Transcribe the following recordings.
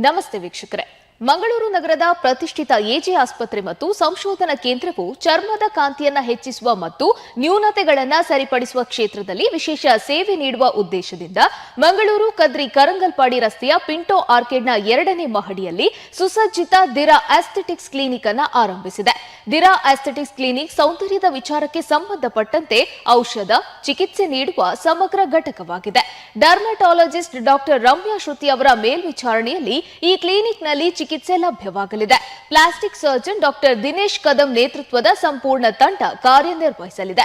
ನಮಸ್ತೆ ವೀಕ್ಷಕರೇ. ಮಂಗಳೂರು ನಗರದ ಪ್ರತಿಷ್ಠಿತ ಎಜೆ ಆಸ್ಪತ್ರೆ ಮತ್ತು ಸಂಶೋಧನಾ ಕೇಂದ್ರವು ಚರ್ಮದ ಕಾಂತಿಯನ್ನ ಹೆಚ್ಚಿಸುವ ಮತ್ತು ನ್ಯೂನತೆಗಳನ್ನು ಸರಿಪಡಿಸುವ ಕ್ಷೇತ್ರದಲ್ಲಿ ವಿಶೇಷ ಸೇವೆ ನೀಡುವ ಉದ್ದೇಶದಿಂದ ಮಂಗಳೂರು ಕದ್ರಿ ಕರಂಗಲ್ಪಾಡಿ ರಸ್ತೆಯ ಪಿಂಟೋ ಆರ್ಕಿಡ್ನ 2ನೇ ಮಹಡಿಯಲ್ಲಿ ಸುಸಜ್ಜಿತ ದಿರಾ ಆಸ್ಥೆಟಿಕ್ಸ್ ಕ್ಲಿನಿಕ್ ಅನ್ನು ಆರಂಭಿಸಿದೆ. ದಿರಾ ಆಸ್ಥೆಟಿಕ್ಸ್ ಕ್ಲಿನಿಕ್ ಸೌಂದರ್ಯದ ವಿಚಾರಕ್ಕೆ ಸಂಬಂಧಪಟ್ಟಂತೆ ಔಷಧ, ಚಿಕಿತ್ಸೆ ನೀಡುವ ಸಮಗ್ರ ಘಟಕವಾಗಿದೆ. ಡರ್ಮಟಾಲಜಿಸ್ಟ್ ಡಾಕ್ಟರ್ ರಮ್ಯಾ ಶ್ರುತಿ ಅವರ ಮೇಲ್ವಿಚಾರಣೆಯಲ್ಲಿ ಈ ಕ್ಲಿನಿಕ್ನಲ್ಲಿ ಚಿಕಿತ್ಸೆ ಲಭ್ಯವಾಗಲಿದೆ. Plastic surgeon doctor Dinesh Kadam ನೇತೃತ್ವದ ಸಂಪೂರ್ಣ ತಂಡ ಕಾರ್ಯನಿರ್ವಹಿಸಲಿದೆ.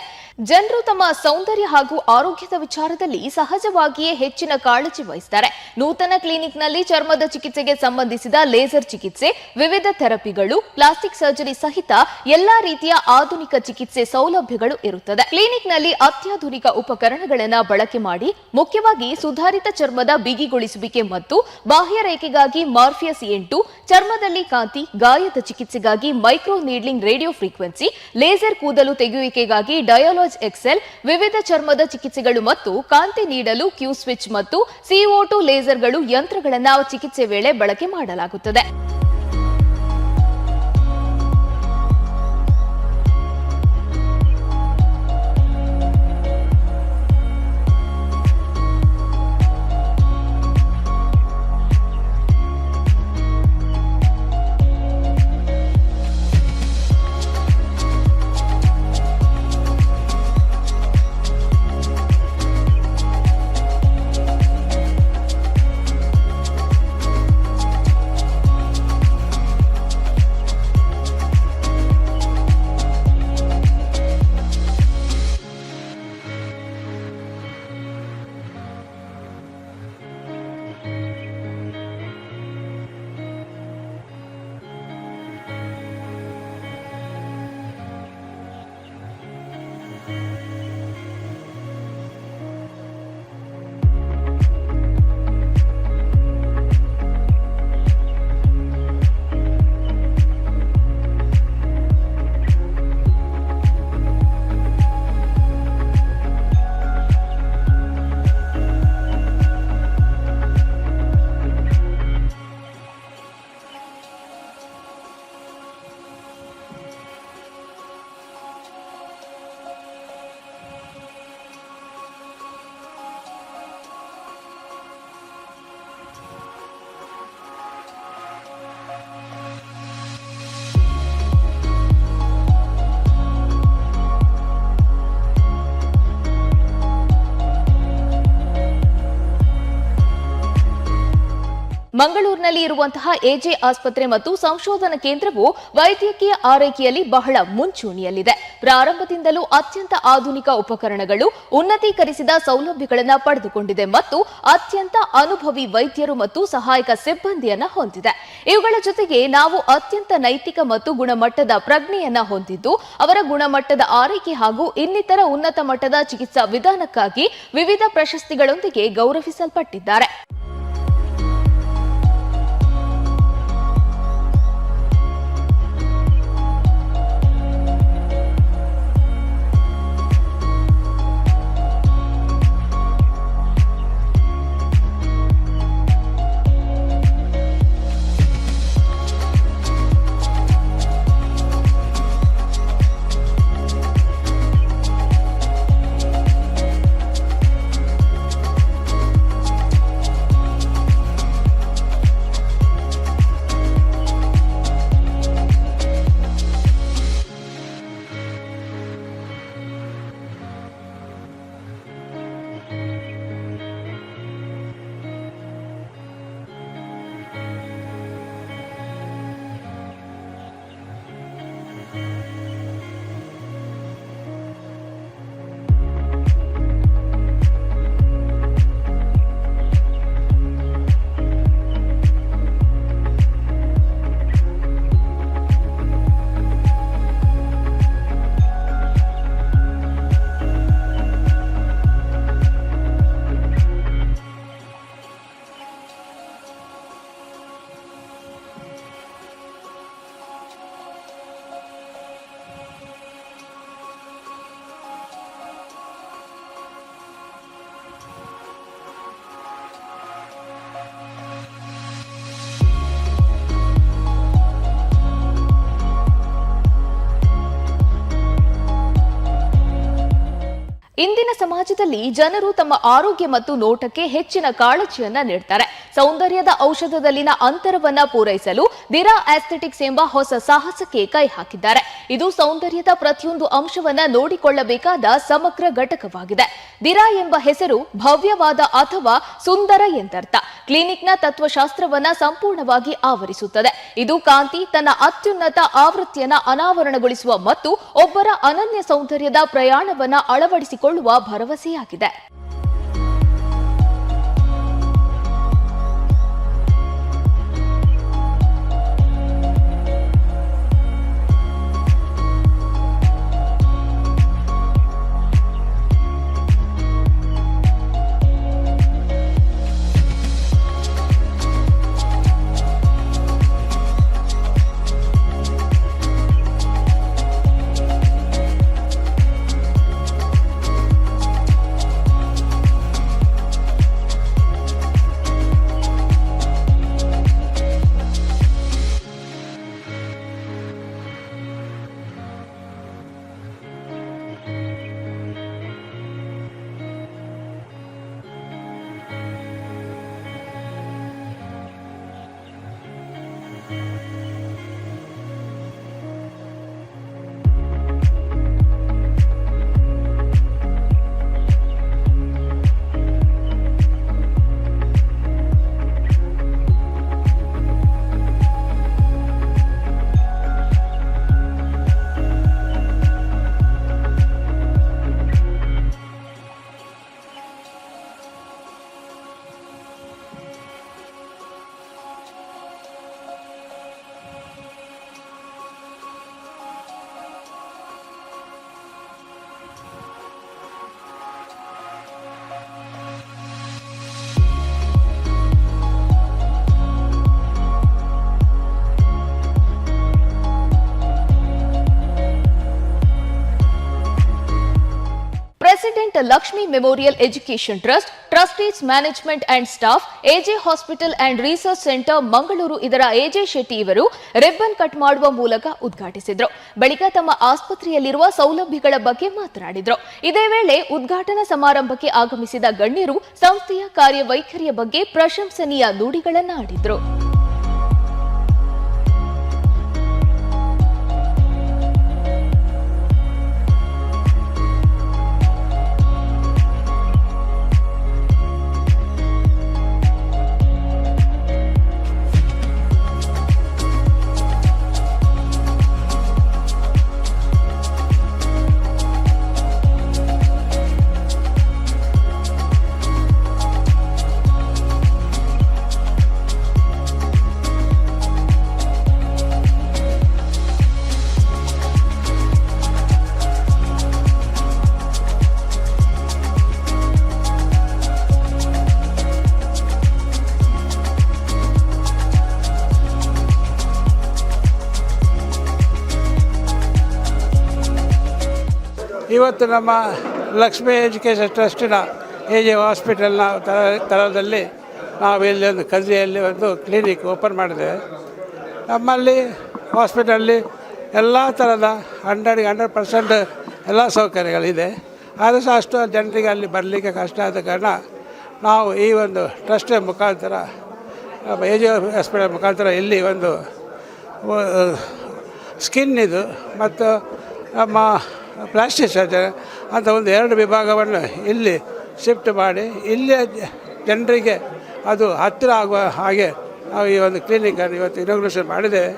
ಜನರು ತಮ್ಮ ಸೌಂದರ್ಯ ಹಾಗೂ ಆರೋಗ್ಯದ ವಿಚಾರದಲ್ಲಿ ಸಹಜವಾಗಿಯೇ ಹೆಚ್ಚಿನ ಕಾಳಜಿ ವಹಿಸುತ್ತಾರೆ. ನೂತನ ಕ್ಲಿನಿಕ್ನಲ್ಲಿ ಚರ್ಮದ ಚಿಕಿತ್ಸೆಗೆ ಸಂಬಂಧಿಸಿದ ಲೇಸರ್ ಚಿಕಿತ್ಸೆ, ವಿವಿಧ ಥೆರಪಿಗಳು, ಪ್ಲಾಸ್ಟಿಕ್ ಸರ್ಜರಿ ಸಹಿತ ಎಲ್ಲಾ ರೀತಿಯ ಆಧುನಿಕ ಚಿಕಿತ್ಸೆ ಸೌಲಭ್ಯಗಳು ಇರುತ್ತದೆ. ಕ್ಲಿನಿಕ್ನಲ್ಲಿ ಅತ್ಯಾಧುನಿಕ ಉಪಕರಣಗಳನ್ನು ಬಳಕೆ ಮಾಡಿ ಮುಖ್ಯವಾಗಿ ಸುಧಾರಿತ ಚರ್ಮದ ಬಿಗಿಗೊಳಿಸುವಿಕೆ ಮತ್ತು ಬಾಹ್ಯ ರೇಖೆಗಾಗಿ ಮಾರ್ಫಿಯಸ್ 8, ಚರ್ಮದಲ್ಲಿ ಕಾಂತಿ, ಗಾಯದ ಚಿಕಿತ್ಸೆಗಾಗಿ ಮೈಕ್ರೋ ನೀಡ್ಲಿಂಗ್ ರೇಡಿಯೋ ಫ್ರೀಕ್ವೆನ್ಸಿ, ಲೇಸರ್ ಕೂದಲು ತೆಗೆಯುವಿಕೆಗಾಗಿ ಡಯಾಲೋಜ್ ಎಕ್ಸೆಲ್, ವಿವಿಧ ಚರ್ಮದ ಚಿಕಿತ್ಸೆಗಳು ಮತ್ತು ಕಾಂತಿ ನೀಡಲು ಕ್ಯೂ ಸ್ವಿಚ್ ಮತ್ತು CO2 ಲೇಸರ್ಗಳು ಯಂತ್ರಗಳನ್ನು ಚಿಕಿತ್ಸೆ ವೇಳೆ ಬಳಕೆ ಮಾಡಲಾಗುತ್ತದೆ. ಮಂಗಳೂರಿನಲ್ಲಿ ಇರುವಂತಹ ಎಜೆ ಆಸ್ಪತ್ರೆ ಮತ್ತು ಸಂಶೋಧನಾ ಕೇಂದ್ರವು ವೈದ್ಯಕೀಯ ಆರೈಕೆಯಲ್ಲಿ ಬಹಳ ಮುಂಚೂಣಿಯಲ್ಲಿದೆ. ಪ್ರಾರಂಭದಿಂದಲೂ ಅತ್ಯಂತ ಆಧುನಿಕ ಉಪಕರಣಗಳು, ಉನ್ನತೀಕರಿಸಿದ ಸೌಲಭ್ಯಗಳನ್ನು ಪಡೆದುಕೊಂಡಿದೆ ಮತ್ತು ಅತ್ಯಂತ ಅನುಭವಿ ವೈದ್ಯರು ಮತ್ತು ಸಹಾಯಕ ಸಿಬ್ಬಂದಿಯನ್ನ ಹೊಂದಿದೆ. ಇವುಗಳ ಜೊತೆಗೆ ನಾವು ಅತ್ಯಂತ ನೈತಿಕ ಮತ್ತು ಗುಣಮಟ್ಟದ ಪ್ರಜ್ಞೆಯನ್ನ ಹೊಂದಿದ್ದು, ಅವರ ಗುಣಮಟ್ಟದ ಆರೈಕೆ ಹಾಗೂ ಇನ್ನಿತರ ಉನ್ನತ ಮಟ್ಟದ ಚಿಕಿತ್ಸಾ ವಿಧಾನಕ್ಕಾಗಿ ವಿವಿಧ ಪ್ರಶಸ್ತಿಗಳೊಂದಿಗೆ ಗೌರವಿಸಲ್ಪಟ್ಟಿದ್ದಾರೆ. ಇಂದಿನ ಸಮಾಜದಲ್ಲಿ ಜನರು ತಮ್ಮ ಆರೋಗ್ಯ ಮತ್ತು ನೋಟಕ್ಕೆ ಹೆಚ್ಚಿನ ಕಾಳಜಿಯನ್ನ ನೀಡ್ತಾರೆ. ಸೌಂದರ್ಯದ ಔಷಧದಲ್ಲಿನ ಅಂತರವನ್ನ ಪೂರೈಸಲು ದಿರಾ ಆಸ್ಥೆಟಿಕ್ಸ್ ಎಂಬ ಹೊಸ ಸಾಹಸಕ್ಕೆ ಕೈ ಹಾಕಿದ್ದಾರೆ. ಇದು ಸೌಂದರ್ಯದ ಪ್ರತಿಯೊಂದು ಅಂಶವನ್ನ ನೋಡಿಕೊಳ್ಳಬೇಕಾದ ಸಮಗ್ರ ಘಟಕವಾಗಿದೆ. ದಿರಾ ಎಂಬ ಹೆಸರು ಭವ್ಯವಾದ ಅಥವಾ ಸುಂದರ ಎಂದರ್ಥ. ಕ್ಲಿನಿಕ್ನ ತತ್ವಶಾಸ್ತ್ರವನ್ನ ಸಂಪೂರ್ಣವಾಗಿ ಆವರಿಸುತ್ತದೆ. ಇದು ಕಾಂತಿ ತನ್ನ ಅತ್ಯುನ್ನತ ಆವೃತ್ತಿಯನ್ನ ಅನಾವರಣಗೊಳಿಸುವ ಮತ್ತು ಒಬ್ಬರ ಅನನ್ಯ ಸೌಂದರ್ಯದ ಪ್ರಯಾಣವನ್ನ ಅಳವಡಿಸಿಕೊಳ್ಳುವ ಭರವಸೆಯಾಗಿದೆ. President Lakshmi memorial education trust, trustees management and staff, AJ hospital and research centre Mangaluru ಇದರ ಎಜೆ ಶೆಟ್ಟಿ ಇವರು ರಿಬ್ಬನ್ ಕಟ್ ಮಾಡುವ ಮೂಲಕ ಉದ್ಘಾಟಿಸಿದ್ರು. ಬಳಿಕ ತಮ್ಮ ಆಸ್ಪತ್ರೆಯಲ್ಲಿರುವ ಸೌಲಭ್ಯಗಳ ಬಗ್ಗೆ ಮಾತನಾಡಿದ್ರು. ಇದೇ ವೇಳೆ ಉದ್ಘಾಟನಾ ಸಮಾರಂಭಕ್ಕೆ ಆಗಮಿಸಿದ ಗಣ್ಯರು ಸಂಸ್ಥೆಯ ಕಾರ್ಯವೈಖರಿಯ ಬಗ್ಗೆ ಪ್ರಶಂಸನೀಯ ನುಡಿಗಳನ್ನಾಡಿದ್ರು. ಇವತ್ತು ನಮ್ಮ ಲಕ್ಷ್ಮೀ ಎಜುಕೇಷನ್ ಟ್ರಸ್ಟಿನ ಎಜೆ ಹಾಸ್ಪಿಟಲ್ನ ತರದಲ್ಲಿ ನಾವು ಇಲ್ಲಿ ಒಂದು ಕದ್ರಿಯಲ್ಲಿ ಒಂದು ಕ್ಲಿನಿಕ್ ಓಪನ್ ಮಾಡಿದ್ದೇವೆ. ನಮ್ಮಲ್ಲಿ ಹಾಸ್ಪಿಟಲ್ಲಿ ಎಲ್ಲ ಥರದ 100% ಎಲ್ಲ ಸೌಕರ್ಯಗಳಿದೆ. ಆದರೂ ಸಹ ಅಷ್ಟು ಜನರಿಗೆ ಅಲ್ಲಿ ಬರಲಿಕ್ಕೆ ಕಷ್ಟ ಆದ ಕಾರಣ ನಾವು ಈ ಒಂದು ಟ್ರಸ್ಟ್ ಮುಖಾಂತರ ಎಜೆ ಹಾಸ್ಪಿಟಲ್ ಮುಖಾಂತರ ಇಲ್ಲಿ ಒಂದು ಸ್ಕಿನ್ ಇದು ಮತ್ತು ನಮ್ಮ ಪ್ಲಾಸ್ಟಿಕ್ ಸರ್ಜರಿ ಅಂತ ಒಂದು 2 ವಿಭಾಗವನ್ನು ಇಲ್ಲಿ ಶಿಫ್ಟ್ ಮಾಡಿ ಇಲ್ಲಿಯ ಜನರಿಗೆ ಅದು ಹತ್ತಿರ ಆಗುವ ಹಾಗೆ ನಾವು ಈ ಒಂದು ಕ್ಲಿನಿಕನ್ನು ಇವತ್ತು ಇನಾಗ್ರೇಷನ್ ಮಾಡಿದ್ದೇವೆ.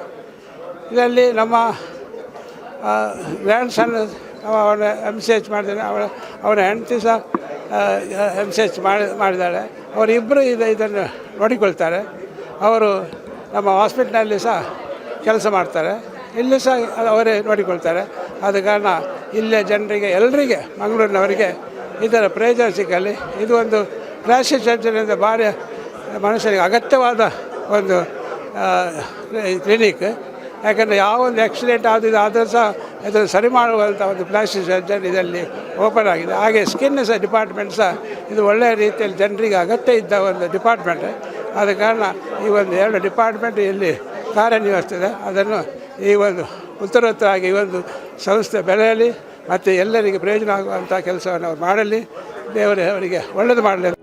ಇದರಲ್ಲಿ ನಮ್ಮ ಗ್ರ್ಯಾಂಡ್ ಸನ್ ಅವನ MCH ಮಾಡಿದ್ದಾನೆ, ಅವನ ಹೆಂಡತಿ ಸಹ MCH ಮಾಡಿದ್ದಾಳೆ. ಅವರಿಬ್ಬರು ಇದನ್ನು ನೋಡಿಕೊಳ್ತಾರೆ. ಅವರು ನಮ್ಮ ಹಾಸ್ಪಿಟ್ಲಲ್ಲಿ ಸಹ ಕೆಲಸ ಮಾಡ್ತಾರೆ, ಇಲ್ಲಿ ಸಹ ಅವರೇ ನೋಡಿಕೊಳ್ತಾರೆ. ಆದ ಕಾರಣ ಇಲ್ಲಿಯ ಜನರಿಗೆ ಎಲ್ಲರಿಗೆ ಮಂಗಳೂರಿನವರಿಗೆ ಇದರ ಪ್ರಯೋಜನ ಸಿಕ್ಕಲ್ಲಿ ಇದು ಒಂದು ಪ್ಲಾಸ್ಟಿಕ್ ಸರ್ಜರಿಯಿಂದ ಭಾರಿ ಮನುಷ್ಯನಿಗೆ ಅಗತ್ಯವಾದ ಒಂದು ಕ್ಲಿನಿಕ್. ಯಾಕಂದರೆ ಯಾವ ಒಂದು ಆಕ್ಸಿಡೆಂಟ್ ಆದರೂ ಸಹ ಇದನ್ನು ಸರಿ ಮಾಡುವಂಥ ಒಂದು ಪ್ಲಾಸ್ಟಿಕ್ ಸರ್ಜರಿ ಇದರಲ್ಲಿ ಓಪನ್ ಆಗಿದೆ. ಹಾಗೆ ಸ್ಕಿನ್ ಸಹ ಡಿಪಾರ್ಟ್ಮೆಂಟ್ ಸಹ ಇದು ಒಳ್ಳೆಯ ರೀತಿಯಲ್ಲಿ ಜನರಿಗೆ ಅಗತ್ಯ ಇದ್ದ ಒಂದು ಡಿಪಾರ್ಟ್ಮೆಂಟ್. ಆದ ಕಾರಣ ಈ ಒಂದು 2 ಡಿಪಾರ್ಟ್ಮೆಂಟ್ ಇಲ್ಲಿ ಕಾರ್ಯನಿರ್ವಹಿಸ್ತದೆ. ಅದನ್ನು ಈ ಒಂದು ಉತ್ತರೋತ್ತರವಾಗಿ ಈ ಒಂದು ಸಂಸ್ಥೆ ಬೆಳೆಯಲಿ ಮತ್ತು ಎಲ್ಲರಿಗೆ ಪ್ರಯೋಜನ ಆಗುವಂಥ ಕೆಲಸವನ್ನು ಅವ್ರು ಮಾಡಲಿ. ದೇವರೇ ಅವರಿಗೆ ಒಳ್ಳೆಯದು ಮಾಡಲಿ.